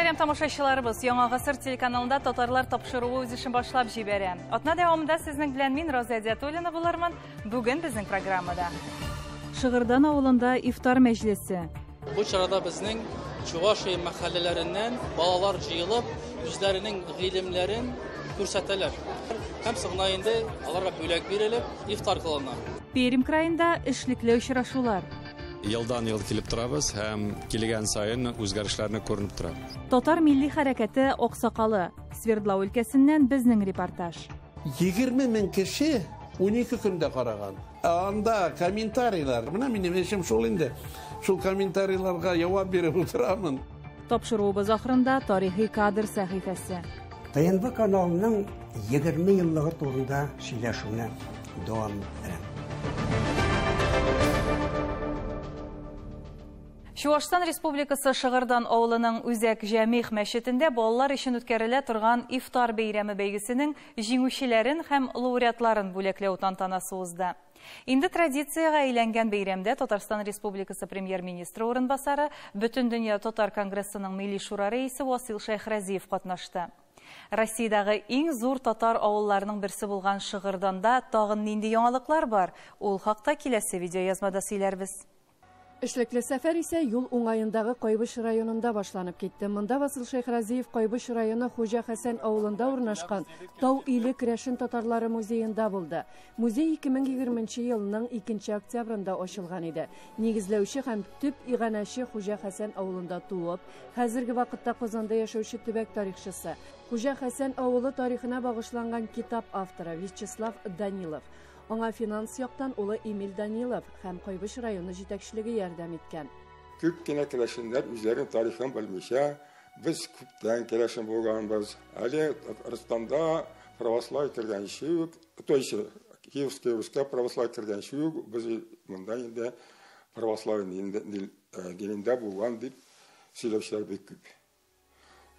Мөхтәрәм тамашачыларыбыз, Яңа Гасыр телеканалында татарлар тапшыруы үз эшен башлап җибәрә. Атна дәвамында сезнең белән мин Роза Әдиятуллина булырмын. Бүген безнең программада Шыгырдан авылында ифтар мәҗлесе. Bu çarada bizning Чувашия мәхәлләләреннән балалар җыелып, үзләренең гыйлемләрен күрсәтәләр. Һәм сыгнайында аларга бүләк бирелеп, ифтар кылына. Пермь краенда эшлекле очрашулар. Yıldan yıl kilip turabız, hem kilegen sayın үзгәрешләрне күренеп тора. Татар милли хәрәкәте Аксакалы, Свердлау өлкәсеннән безнең репортаж. 20 мең кеше 12 көндә караган. Анда комментарийлар, менә минем эшем шул инде. Шул комментарийларга җавап биреп утырамын. Тапшыруыбыз ахырында тарихи кадр сәхифәсе. ТНВ каналының 20 еллыгы турында сөйләшүне дәвам итәм. Чувашстан Республикасы Шыгырдан авылының Үзәк Җәмигъ мәчетендә балалар өчен үткәрелә торган ифтар бәйрәме бәйгесенең җиңүчеләрен һәм лауреатларын бүләкләү тантанасы узды. Инде традициягә әйләнгән бәйрәмдә Татарстан Республикасы Премьер-министры орынбасары, Бөтендөнья татар конгрессының милли шура рәисе Васил Шәйхрәзиев катнашты. Россиядагы иң зур татар авылларының берсе булган Шыгырданда тагын нинди яңалыклар бар? Ул хакта киләсе видеоязмада сөйләрбез. Эшлекле сәфәр исә юл уңаендагы Кайбыш районында башланып китте. Монда Васил Шәйхрәзиев Кайбыш районы Хуҗа Хәсән авылында урнашкан Тау иле Крәшен татарлары музеенда булды. Музей 2020 елның 2 октябрында ачылган иде. Нигезләүче һәм төп иганәче Хуҗа Хәсән авылында туып, хәзерге вакытта Казанда яшәүче төбәк тарихчысы. Хуҗа Хәсән авылы тарихына багышланган китап авторы Вячеслав Данилов. Аңа финанс яктан улы Эмиль Данилов һәм Кайбыш районы җитәкчелеге ярдәм иткән. Күп кенә Крәшеннәр үзләрен тарихын белмичә, без күптән Крәшен булганбыз. Әле Татарстанда православие кергәнче, то есть Киевская Руська православие кергәнче, без монда инде православие динендә булган дип сөйләүчеләр бик күп.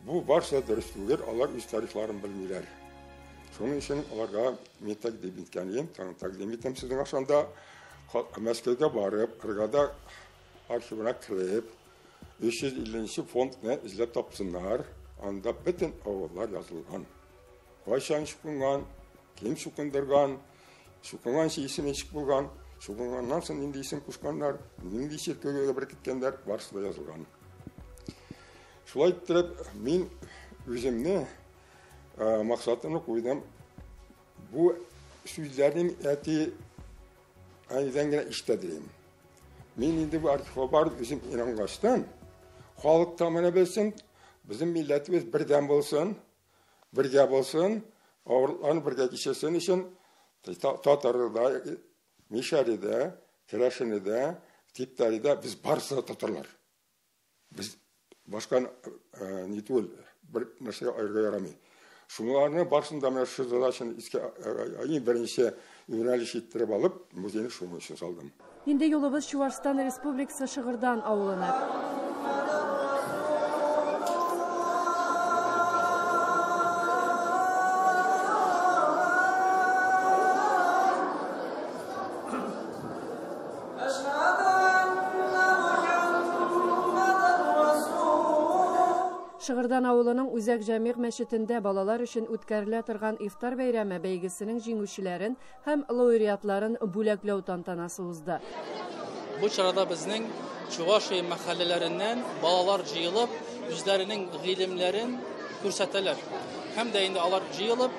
Бу барча дөрес түгел, алар үз тарихларын белмиләр. Шуның өчен аларга мен тәкъдим иткән идем, тәкъдим итәм сезнең ашанда Мәскәүгә барып, Ригада архивына кирип, 350 фондны эзләп тапсыннар. Анда бөтен авыллар язылган. Кайчан шукынган, кем шукындырган, шукынган исеме ничек булган, шукынганнан соң нинди исем кушканнар, нинди ширкәгә бер киткәннәр, барысы да язылган. Шулай итеп, мин үземне максатını koydum. Bu sözlerin eti aydan gene işledim. Men indi bu arxiva barıp özüm inangaçtan halk tamına bilsin, bizim milletimiz birden bolsun, birge bolsun, avrularını birge geçirsin için Tatar'da, Mişari'de, Krəşini'de, Tiptari'de biz barısı Tatarlar. Biz başka nitul bir nesle ayrıca yaramıyor. Şunlarını barısında mən şu zadasını ayın birinci yöneliş ettirib alıb, muzeyini şunun için saldım. İndi yolumuz Çuvaşistan Respublikası Şıgırdan avılına. Шыгырдан авылының Үзәк Җәмигъ мәчетендә балалар өчен үткәрелә торган ифтар бәйрәме бәйгесенең җиңүчеләрен һәм лауреатларын бүләкләү тантанасы узды. Bu çarada bizning Чувашия мәхәлләләреннән балалар җыелып, үзләренең гыйлемләрен күрсәтәләр. Һәм дә инде алар җыелып,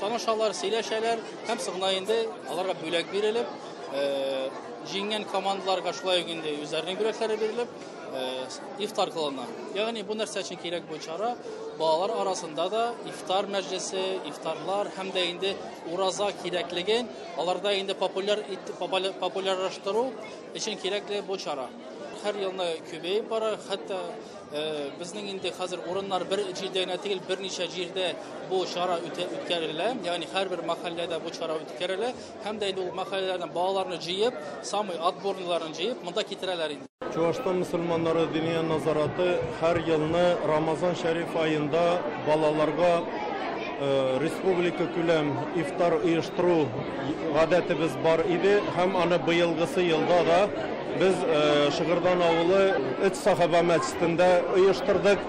танышалар, сөйләшәләр, һәм сыгнайында аларга бүләк бирелеп, җиңгән командаларга шулай ук инде үзләренең бүләкләре бирелеп, iftar kılına. Yani bu нәрсә için кирәк bu çara балалар arasında da iftar meclisi, iftarlar hem de indi uraza кирәклеген аларда инде популярlaştırу için кирәкле bu çara. Her yılına köbeyip bara, hatta bizning indi hazır orunlar bir cidden değil bir neçə cidde bu çara ütkərilə. Yani her bir mahallede bu çara ütkərilə. Hem de indi o mahallelerden bağlarını cıyıp, samı adbornularını cıyıp, mında kitirələr indi. Çuvaşistan Müslümanları Diniye Nazaratı her yılını Ramazan Şerif ayında balalarga Respublika külem iftar uyuşturu adetimiz var idi. Hem ana bıyılgısı yılda da biz Şıgırdan avulu 3 sahiba meclisinde uyuşturduk.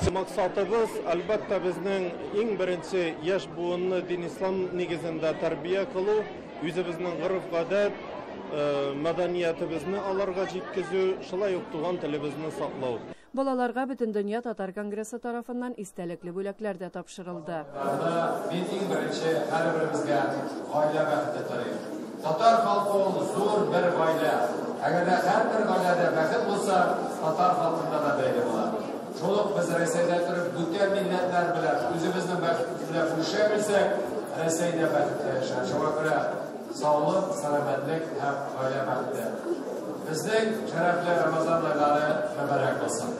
Максатыбыз әлбәттә безнең иң беренче яшь буынны дин ислам нигезендә тәрбия кылу, үзебезнең гореф-гадәт, мәдәниятебезне аларга җиткезү, шулай ук туган телебезне саклау. Балаларга Бөтен дөнья татар конгрессы тарафыннан истәлекле бүләкләр дә тапшырылды. Мин иң беренче һәрберебезгә гаилә бәхете телим. Татар халкы ул зур бер гаилә. Әгәр һәрбер гаиләдә бәхет булса, татар халкында да бәйле була. Шул ук без Рәсәйдә торып, бүтән милләтләр белән үзебезнең бәхетне бүлешә белсәк, Рәсәйдә бәхетле яшәр. Шуңа күрә саулык, сәламәтлек һәм гаилә бәхете. Безнең шәрәфле Рамазан айлары мөбарәк булсын.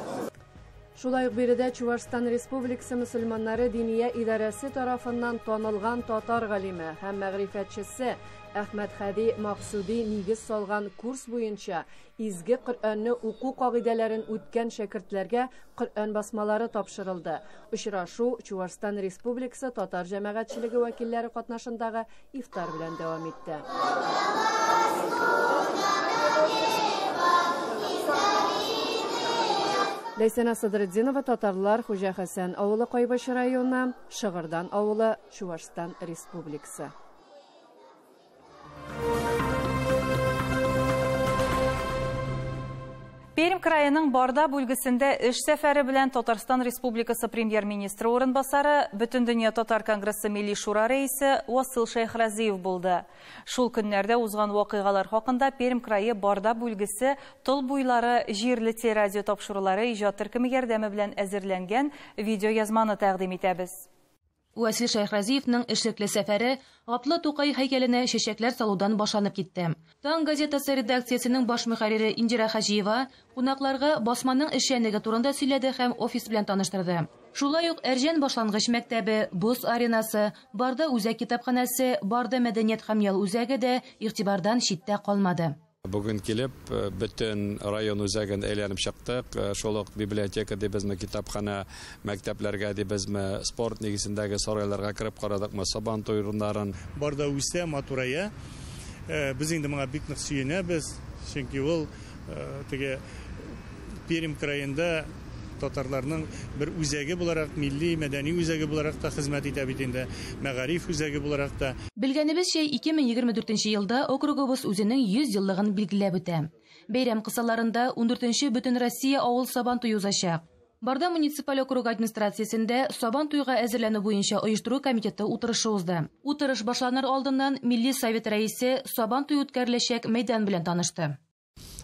Шулай ук биредә Чувашстан Республикасы мөселманнары диния идарәсе тарафыннан танылган татар галиме һәм мәгърифәтчесе Әхмәт Хади Максуди нигез салган курс буенча изге Коръәнне уку кагыйдәләрен үткән шәкертләргә Коръән басмалары тапшырылды. Очрашу Чувашстан Республикасы татар җәмәгатьчелеге вәкилләре катнашындагы ифтар белән дәвам итте. Ләйсәнә Садретдинова, татарлар, Хуҗа Хәсән авылы, Кайбаш районы, Шыгырдан авылы, Чувашстан Республикасы. Пермь крайының Барда бүлгесендә эш сәфәре белән Татарстан Республикасы премьер-министры урынбасары Бөтен дөнья татар конгрессы милли шура рәисе Васил Шәйхразиев булды. Шул көннәрдә узган вакыйгалар хакында Пермь крае Барда бүлгесе тыл буйлары җирле телерадио тапшырулары иҗат төркеме ярдәме белән әзерләнгән видеоязманы тәкъдим итәбез. Васил Шәйхразиевның эшлекле сәфәре Атлы Тукай һәйкәленә чәчәкләр салудан башланып китте. Таң газетасы редакциясенең баш мөхәррире Индира Хаҗиева кунакларга басманың эшчәнлеге турында сөйләде һәм офис белән таныштырды. Шулай ук Әрҗән башлангыч мәктәбе, Боз аренасы, Барда үзәк китапханәсе, Барда мәдәният һәм ял үзәге дә игътибардан читтә калмады. Бүген килеп, бөтен район үзәген әйләнеп чыктык. Шул ук библиотека дибезме, китапхана, мәктәпләргә дибезме, спорт нигезендәге сарайларга кирип карадыкмы, Сабан туй урыннарын. Барда үсә, матурая. Без инде моңа бик нык сөенәбез, чөнки ул теге Пермь краенда татарларның бер үзәге буларак, милли, мәдәни үзәге буларак та хезмәт итә бит инде, мәгариф үзәге буларак та. Белгәнебезчә, 2024 елда округыбыз үзенең 100 еллыгын билгеләп үтә. Бәйрәм кысаларында 14-нче Бөтен Россия авыл Сабан туй узачак. Барда муниципаль округ администрациясендә Сабан туйга әзерләнү буенча оештыру комитеты утырышы узды. Утырыш башланыр алдыннан Милли совет рәисе Сабан туй үткәреләчәк мәйдан белән танышты.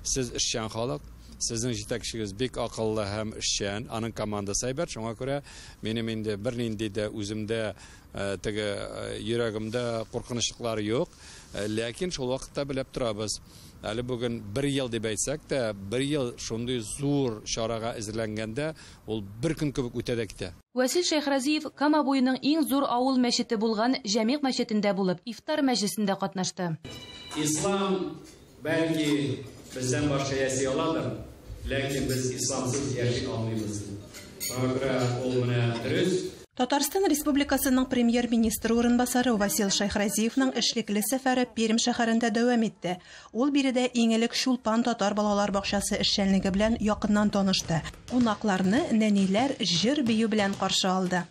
Сез эшчән халык, сезнең җитәкчегез бик акыллы һәм эшчән, аның командасы әйбәт. Шуңа күрә минем инде бернинди дә үземдә теге йөрәгемдә куркынычлар юк. Ләкин шул вакытта белеп торабыз. Әле бүген 1 ел дип әйтсәк тә, 1 ел шундый зур чарага әзерләнгәндә, ул бер көн кебек үтә дә китә. Васил Шәйхразиев Кама буеның иң зур авыл мәчете булган Җәмигъ мәчетендә булып, ифтар мәҗлесендә катнашты. Ислам бәлки бездән башка ясый аладыр, ләкин без исламсыз яши алмыйбыз. Шуңа күрә ул менә дөрес. Татарстан Республикасының премьер-министры урынбасары Васил Шәйхразиевның эшлекле сәфәре Пермь шәһәрендә дәвам итте. Ул биредә иң элек Шулпан татар балалар бакчасы эшчәнлеге белән якыннан танышты. Кунакларны нәниләр җыр бию белән каршы алды.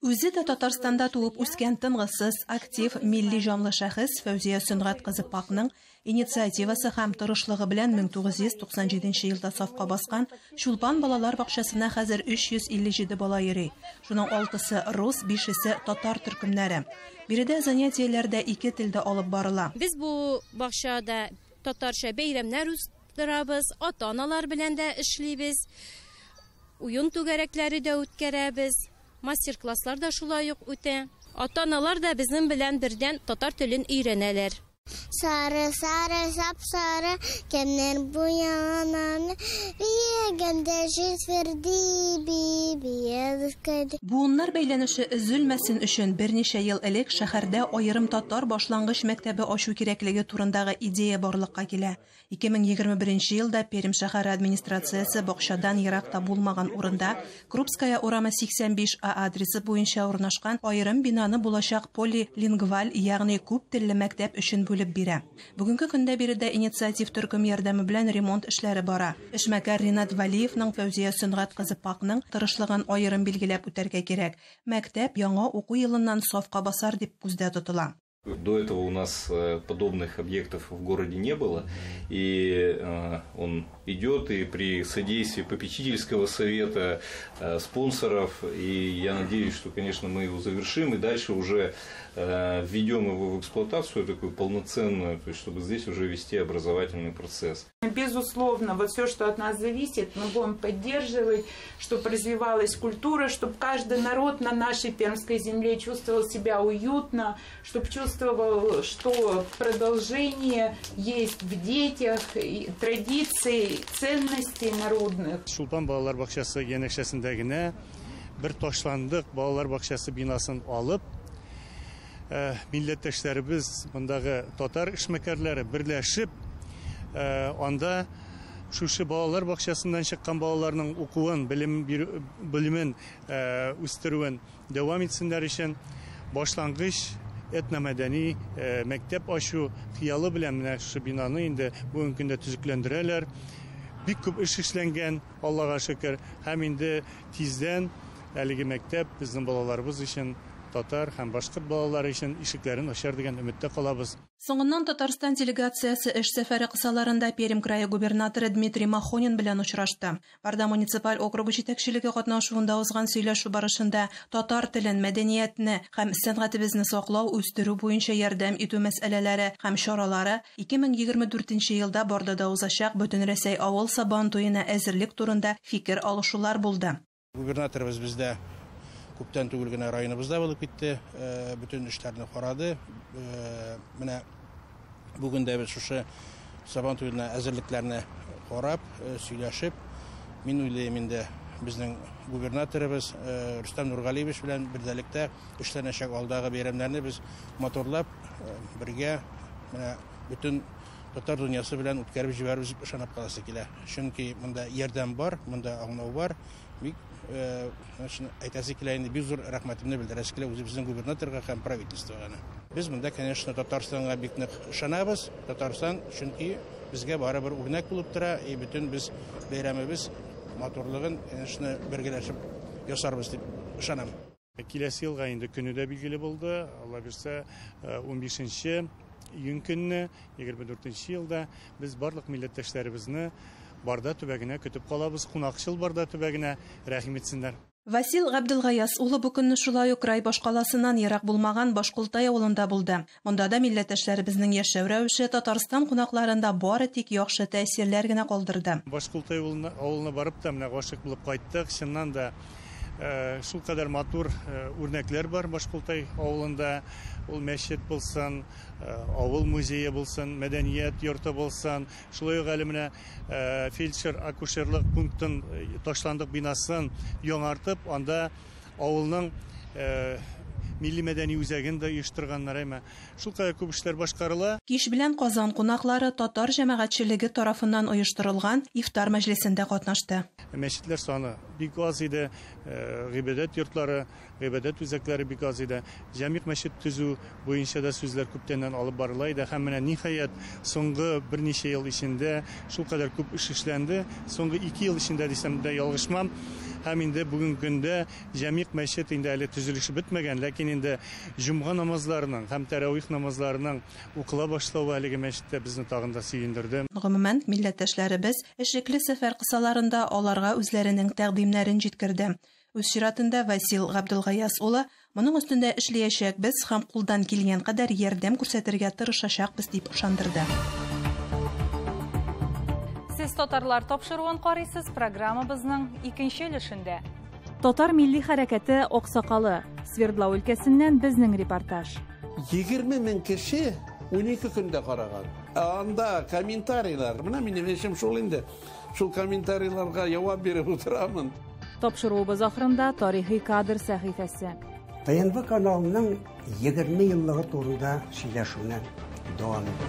Үзе дә Татарстанда туып үскән тынгысыз, актив, милли җанлы шәхес Фәүзия Сөнгать кызы Пакның инициативасы һәм тырышлыгы белән 1997 елда сафка баскан Шулпан балалар бакчасына хәзер 357 бала йөри. Шуның 6-сы рус, 5-се татар төркемнәре. Биредә занятияләрдә 2 телдә алып барыла. Без бу бакчада татарча бәйрәмнәр уздырабыз, ата-аналар белән дә эшлибез. Уен түгәрәкләре дә үткәрәбез. Мастер-класслар да шулай ук үтә. Ата-аналар да безнең белән бердән татар телен өйрәнәләр. Сары, сары, сап-сары, кемнәр буянаны, биегәндә җитверди, биегәндә. Буыннар бәйләнеше өзелмәсен өчен берничә ел элек шәһәрдә аерым татар башлангыч мәктәбе ачу кирәклеге турындагы идея барлыкка килә. 2021 елда Пермь шәһәре администрациясе бакчадан еракта булмаган урында Крупская урамы 85А адресы буенча урнашкан аерым бинаны булачак полилингваль, ягъни күп телле мәктәп өчен бүлеп бирә. Бүгенге көндә биредә инициатив төркем ярдәме белән ремонт эшләре бара. Эшмәкәр Ринат Валиевның Фәүзия Сөнгать кызы Пакның тырышлыгын аерым билгеләп үтәргә кирәк. Мәктәп яңа уку елыннан сафка басар дип күздә тотыла. До этого у нас подобных объектов в городе не было, и он идет и при содействии попечительского совета, спонсоров, и я надеюсь, что, конечно, мы его завершим и дальше уже введем его в эксплуатацию такую полноценную, то есть чтобы здесь уже вести образовательный процесс. Безусловно, вот все, что от нас зависит, мы будем поддерживать, чтобы развивалась культура, чтобы каждый народ на нашей пермской земле чувствовал себя уютно, чтобы чувствовал, что продолжение есть в детях, традиции, ценностей народных. Шулпан балалар бакчасы янәшәсендәгенә бер ташландык балалар бакчасы бинасын алып, милләттәшләребез, мондагы татар эшмәкәрләре берләшеп, анда шушы балалар бакчасыннан чыккан балаларның укуын, белемен үстерүен дәвам итсеннәр өчен башлангыч этномәдәни мәктәп ачу хыялы белән менә шушы бинаны инде бүгенге көндә төзекләндерәләр. Бик күп эш эшләнгән, Аллага шөкер, һәм инде тиздән әлеге мәктәп безнең балаларыбыз өчен, татар һәм башка балалар өчен ишекләрен ачар дигән өметтә калабыз. Соңыннан Татарстан делегациясе эш сәфәре кысаларында Пермь крае губернаторы Дмитрий Махонин белән очрашты. Барда муниципаль округы җитәкчелеге катнашуында узган сөйләшү барышында татар телен, мәдәниятне һәм сәнгатебезне саклау, үстерү буенча ярдәм итү мәсьәләләре һәм чаралары 2024 елда Бардада узачак Бөтенрәсәй авыл сабан туена әзерлек турында фикер алышулар булды. Губернаторыбыз бездә күптән түгел генә районыбызда булып китте, бүтән эшләрне карады. Менә бүген дә без шушы сабан туена әзерлекләрне карап, сөйләшеп, мин уйлыйм инде безнең губернаторыбыз Рустам Нургалиевич белән бергәлектә эшләнәчәк алдагы бәйрәмнәрне без моторлап бергә менә бүтән татар дөньясы белән үткәреп җибәрбез дип ышанып каласы килә. Чөнки монда ярдәм бар, монда аңлау бар. Бик әйтәсе килә инде бик зур рәхмәтемне белдерәсе килә үзебезнең губернаторга һәм правительствога. Без монда, конечно, Татарстанга бик нык ышанабыз. Татарстан чөнки безгә барыбер үрнәк булып тора, и бүтән без бәйрәмебез моторлыгын, конечно, бергәләшеп ясарбыз дип ышанам. Киләсе елга инде көне дә билгеле булды. Алла бирсә 15 июнь көнне 24 елда без барлык милләттәшләребезне Барда төбәгенә көтеп калабыз. Кунакчыл Барда төбәгенә рәхим итсеннәр. Васил Габдылгаяс улы бу көнне шулай ук рай башкаласыннан ерак булмаган Башкултай авылында булды. Монда да милләттәшләребезнең яшәү рәвеше Татарстан кунакларында бары тик яхшы тәэсирләр генә калдырды. Башкултай авылына барып та менә гашык булып кайттык. Чыннан да шул кадәр матур үрнәкләр бар Башкултай авылында. Ул мәчет булсын, авыл музее булсын, мәдәният йорты булсын, шулай ук әле менә фельдшер-акушерлык пунктын ташландык бинасын яңартып, анда авылның милли мәдәни үзәген дә оештырганнар әмма шул кадәр күп эшләр башкарыла. Кич белән Казан кунаклары татар җәмәгатьчелеге тарафыннан оештырылган ифтар мәҗлесендә катнашты. Мәчетләр саны бик аз иде, гыйбадәт йортлары, гыйбадәт үзәкләре бик аз иде. Җәмигъ мәчет төзү буенча да сүзләр күптәннән алып барыла иде. Һәм менә ниһаять соңгы берничә ел эчендә шул кадәр күп эш эшләнде. Соңгы 2 ел эчендә дисәм дә ялгышмам. Һәм инде бүгенге көндә җәмигъ мәчет инде әле төзелеше бетмәгән, ләкин инде җомга намазларының һәм тәравих намазларының укыла башлауы әлеге мәчеттә безне тагын да сөендерде. Гомумән, милләттәшләребез эшлекле сәфәр кысаларында аларга үзләренең тәкъдимнәрен җиткерде. Үз чиратында Васил Габдылгаяс улы моның өстендә эшләячәкбез һәм кулдан килгән кадәр ярдәм күрсәтергә тырышачакбыз дип ышандырды. Сез татарлар тапшыруын карыйсыз программабызның икенче өлешендә. Татар милли хәрәкәте аксакалы, Свердлау өлкәсеннән безнең репортаж. 20 мең кеше 12 көндә караган. Анда комментарийлар, менә минем эшем шул инде. Шул комментарийларга җавап биреп утырамын. Тапшыруыбыз ахырында тарихи кадр сәхифәсе. ТНВ каналының 20 еллыгы турында сөйләшүне дәвам итте.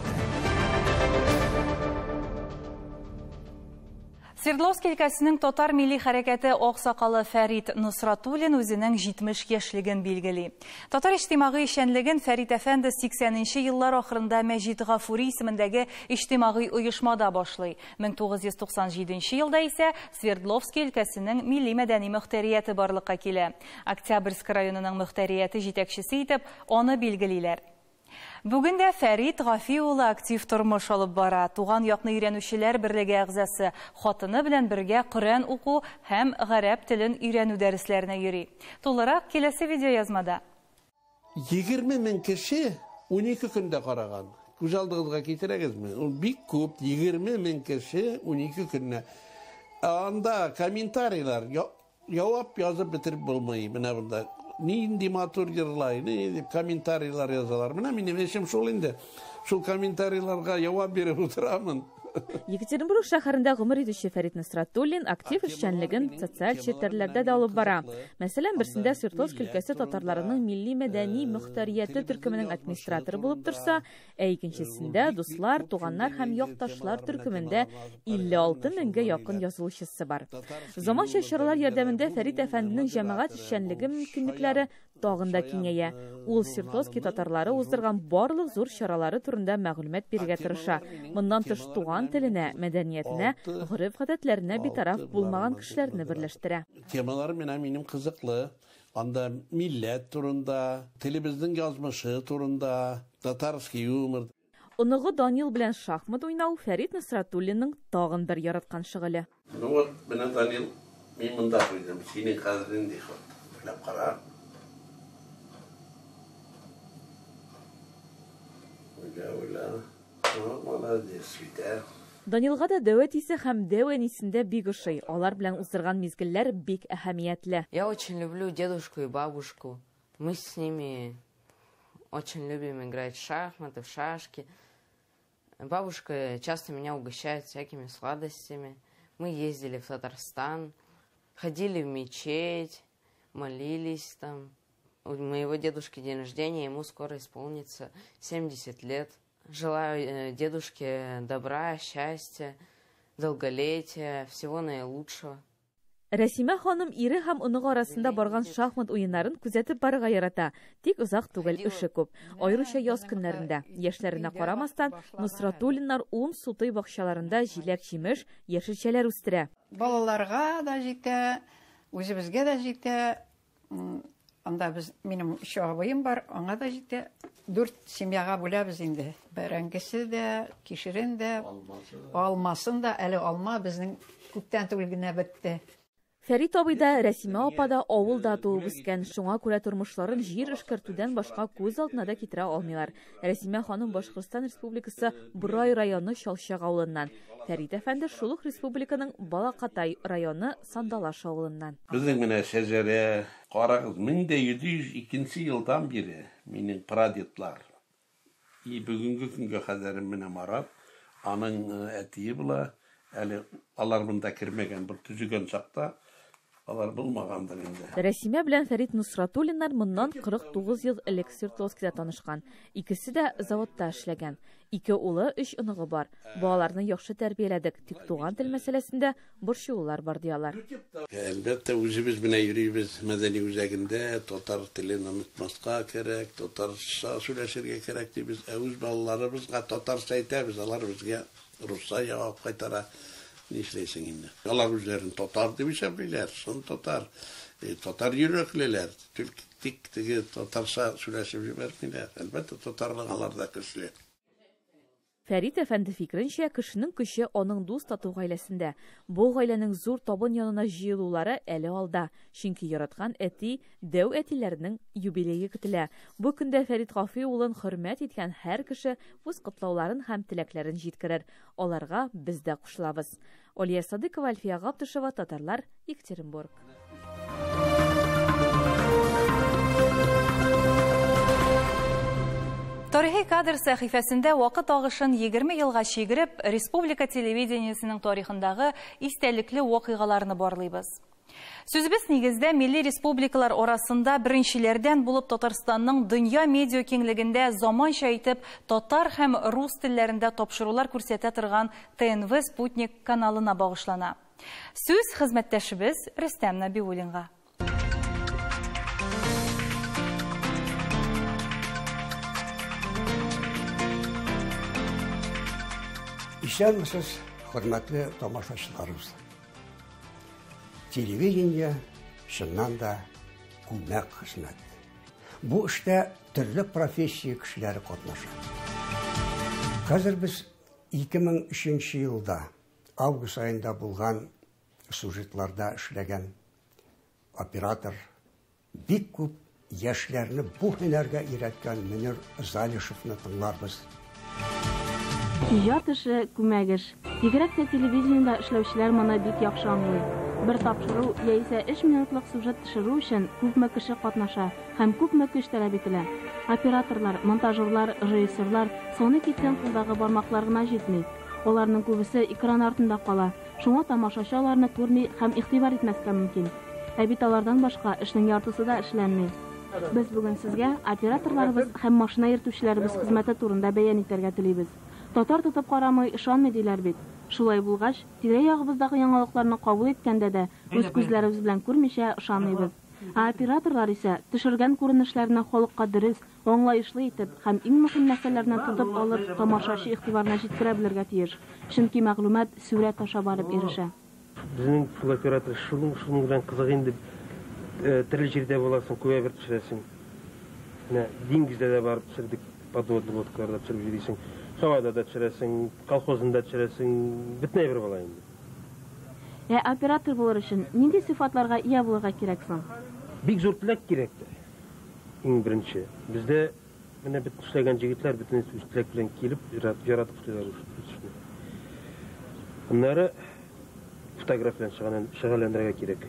Свердловск өлкәсенең татар милли хәрәкәте аксакалы Фәрит Носратуллин үзенең 70 яшьлеген билгели. Татар иҗтимагый эшчәнлеген Фәрит әфәнде 80нче еллар ахырында Мәҗит Гафури исемендәге иҗтимагый оешмада башлый. 1997 елда исә Свердловск өлкәсенең милли мәдәни мөхтәрияте барлыкка килә. Октябрьск районының мөхтәрияте җитәкчесе итеп аны билгелиләр. Бүген дә Фәрит Гафи улы актив тормыш алып бара. Туган якны өйрәнүчеләр берлеге әгъзасы, хатыны белән бергә Коръән уку һәм гарәп телен өйрәнү дәресләренә йөри. Тулырак киләсе видеоязмада. 20 мең кеше 12 көндә караган. Күз алдыгызга китерегезме? Ул бик күп, 20 мең кеше 12 көнне. Анда комментарийлар җавап язып бетереп булмый. Менә бунда нинди матур җырлай, нинди комментарийлар язалар. Менә минем эшем шул инде. Шул комментарийларга җавап биреп утырамын. Екатеринбург шәһәрендә гомер итүче Фәрит Носратуллин актив эшчәнлеген социаль челтәрләрдә дә алып бара. Мәсәлән, берсендә Свердловск өлкәсе татарларының милли мәдәни мөхтәрияте төркеменең администраторы булып торса, икенчесендә дуслар, туганнар һәм якташлар төркемендә 56 меңгә якын язылучысы бар. Заманча чаралар ярдәмендә Фәрит әфәнденең җәмәгать эшчәнлеге мөмкинлекләре тагын да киңәя. Ул Свердловск татарлары уздырган барлык зур чаралары турында мәгълүмат бирергә тырыша. Моннан тыш туган теленә, мәдәниятенә, гореф-гадәтләренә битараф булмаган кешеләрне берләштерә. Темалар минем кызыклы. Анда милләт турында, телебезнең язмышы турында, татарский юмор. Оныгы Данил белән шахмат уйнау Фәрит Носратуллинның тагын бер яраткан шөгыле. Ну вот, менә Данил, мин монда куйдым, синең хәзерен ди хат. Беләп кара. Данилга да дәвәт исе һәм дәвән исендә бик ошый. Алар белән уздырган мизгелләр бик әһәмиятле. Я очень люблю дедушку и бабушку. Мы с ними очень любим играть в шахматы, в шашки. Бабушка часто меня угощает всякими сладостями. Мы ездили в Татарстан, ходили в мечеть, молились там. У моего дедушки день рождения, ему скоро исполнится 70 лет. Желаю дедушке добра, счастья, долголетия, всего наилучшего. Рәсимә ханым ире һәм оныгы арасында барган шахмат уеннарын күзәтеп барырга ярата. Тик озак түгел эше күп. Аеруча яз көннәрендә. Яшьләренә карамастан, Носратуллиннар 10 сутай бакчаларында җиләк-җимеш, яшелчәләр үстерә. Балаларга да җитә, үзебезгә дә җитә. Анда минем 3 абыем бар, аңа да җитә. 4 семьяга бүләбез инде. Бәрәңгесе дә, кишерен дә, алмасын да, әле алма безнең күптән түгел генә бетте. Фәрит абый да, Рәсимә апа да авылда туып үскән. Шуңа күрә тормышларын җир эшкәртүдән башка күз алдына да китерә алмыйлар. Рәсимә ханым Башкортстан Республикасы Бурай районы Чалчак авылыннан. Фәрит әфәнде шул ук республиканың Балакатай районы Сандалаш авылыннан. Безнең менә шәҗәрә, карагыз, 1702 елдан бире минем прадедлар. И бүгенге көнгә хәзер менә Марат, аның әтие була, әле алар монда кирмәгән, бер төзегән чакта алар булмагандыр инде. Рәсимә белән Фәрит Носратуллиннар моннан 49 ел элек Свердловскта танышкан. Икесе дә заводта эшләгән. 2 улы, 3 оныгы бар. Балаларны яхшы тәрбияләдек. Тик туган тел мәсьәләсендә борчулар бар диялар. Әлбәттә, үзебез менә йөрибез мәдәни үзәгендә, татар телен онытмаска кирәк, татарча сөйләшергә кирәк дибез. Үз балаларыбызга татарча әйтәбез, алар безгә русча җавап кайтара. Нишләйсең инде? Алар үзләрен татар дип исәплиләр, сон татар. Татар йөрәклеләр, тик теге татарча сөйләшеп җибәрмиләр. Әлбәттә, татарлык аларда көчле. Фәрит әфәнде фикеренчә, кешенең көче аның дус тату гаиләсендә. Бу гаиләнең зур табын янына җыелулары әле алда. Чөнки яраткан әти, дәү әтиләренең юбилее көтелә. Бу көндә Фәрит Гафи улын хөрмәт иткән һәр кеше үз котлауларын һәм теләкләрен җиткерер. Аларга без дә кушылабыз. Олия Садыкова, Альфия Гаптышева, Татарлар, Екатеринбург. Тарихи кадр сәхифәсендә вакыт агышын 20 елга чигереп, республика телевидениесенең тарихындагы истәлекле вакыйгаларны барлыйбыз. Сүзбез нигездә милли республикалар арасында беренчеләрдән булып Татарстанның дөнья медиа киңлегендә заманча итеп татар һәм рус телләрендә тапшырулар күрсәтә торган ТНВ Спутник каналына багышлана. Сүз хезмәттәшебез Рөстәм Нәбиуллинга. Ишәнмесез, хөрмәтле тамашачыларыбыз. Телевидение чыннан да күмәк хезмәт. Бу эштә төрле профессия кешеләре катнаша. Хәзер без 2003 елда август айында булган сюжетларда эшләгән оператор бик күп яшьләрне бу һөнәргә өйрәткән Мөнир Залишевны тыңларбыз. Иҗат эше күмәк эш. Бигрәк тә телевидениедә эшләүчеләр моны бик яхшы аңлый. Бер тапшыру яисә 3 минутлык сюжет төшерү өчен күпме кеше катнаша һәм күпме көч таләп ителә. Операторлар, монтажерлар, режиссерлар соны киткән кулдагы бармаклар гына җитми. Аларның күбесе экран артында кала. Шуңа тамашачы аларны күрми һәм игътибар итмәскә мөмкин. Ә бит алардан башка эшнең яртысы да эшләнми. Без бүген сезгә операторларыбыз һәм машина йөртүчеләребез хезмәте турында бәян итәргә телибез. Татар тотып карамый ышанмый диләр бит. Шулай булгач, тирә-ягыбыздагы яңалыкларны кабул иткәндә дә үз күзләребез белән күрмичә ышанмыйбыз. Операторлар исә төшергән күренешләрне халыкка дөрес, аңлаешлы итеп һәм иң мөһим мәсьәләләрне тотып алып, тамашачы игътибарына җиткерә белергә тиеш. Чөнки мәгълүмат сүрәт аша барып ирешә. Безнең шул оператор шуның белән кызык инде. Төрле җирдә буласың, күбә бер төшерәсең. Менә диңгездә дә барып төшердек, подводный лодкаларда төшереп йөрисең. Һавада да төшерәсең, колхозында төшерәсең, бөтенләй бер була инде. Оператор булыр өчен нинди сыйфатларга ия булырга кирәк соң? Бик зур теләк кирәк. Иң беренче, бездә менә бит эшләгән җегетләр бөтен теләк белән килеп, яратып эшләр. Аннары фотограф белән шөгыльләнергә кирәк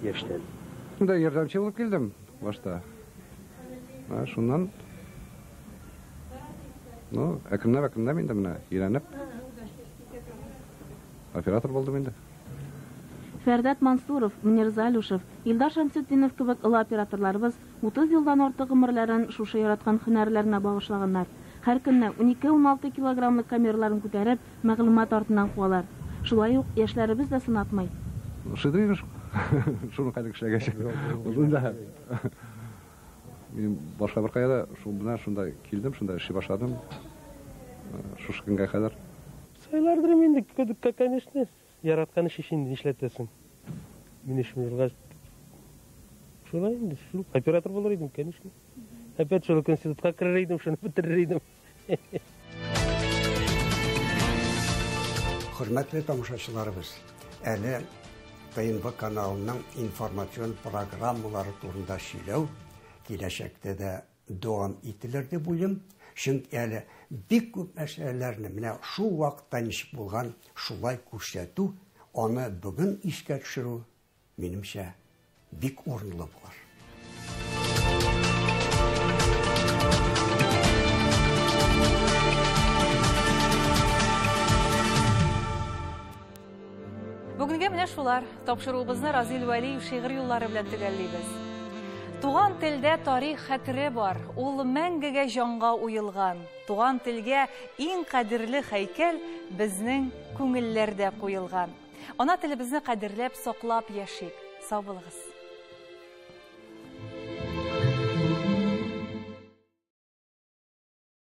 яшьтән. Монда ярдәмче булып килдем башта. Шуннан әкренләп инде менә өйрәнеп оператор булдым инде. Фәрдәт Мансуров, Мөнир Залишев, Илдар Шәмсетдинов кебек олы операторларыбыз 30 елдан артык гомерләрен шушы яраткан һөнәрләренә багышлаганнар. Һәр көнне 12-16 килограммлык камераларын күтәреп, мәгълүмат артыннан куалар. Шулай ук яшьләребез дә сынатмый. Шыдыйбыз. Шуны кайда эшләгәч. Узында. Мин башка бер кайда шунда килдем, шунда эшли башладым. Шушы көнгә кадәр. Сайлардыр инде, конечно. Яраткан эш өчен эшләтәсең. Мин эшне булгач шулай инде, шул оператор булыр идем, конечно. Опять шул институтка керер идем, шуны бетерер идем. Хөрмәтле тамашачыларыбыз, әле ТНВ каналының информацион программалары турында сөйләү киләчәктә дә дәвам ителер дип уйлыйм. Чөнки әле бик күп мәсьәләләрне менә шул вакытта ничек булган, шулай күрсәтү, аны бүген искә төшерү, минемчә, бик урынлы булыр. Бүгенге менә шулар. Тапшыруыбызны Разил Вәлиев шигырь юллары белән төгәллибез. Туган телдә тарих хәтере бар, ул мәңгегә җанга уелган. Туган телгә иң кадерле һәйкәл безнең күңелләрдә куелган. Ана телебезне кадерләп, саклап яшик. Сау булыгыз.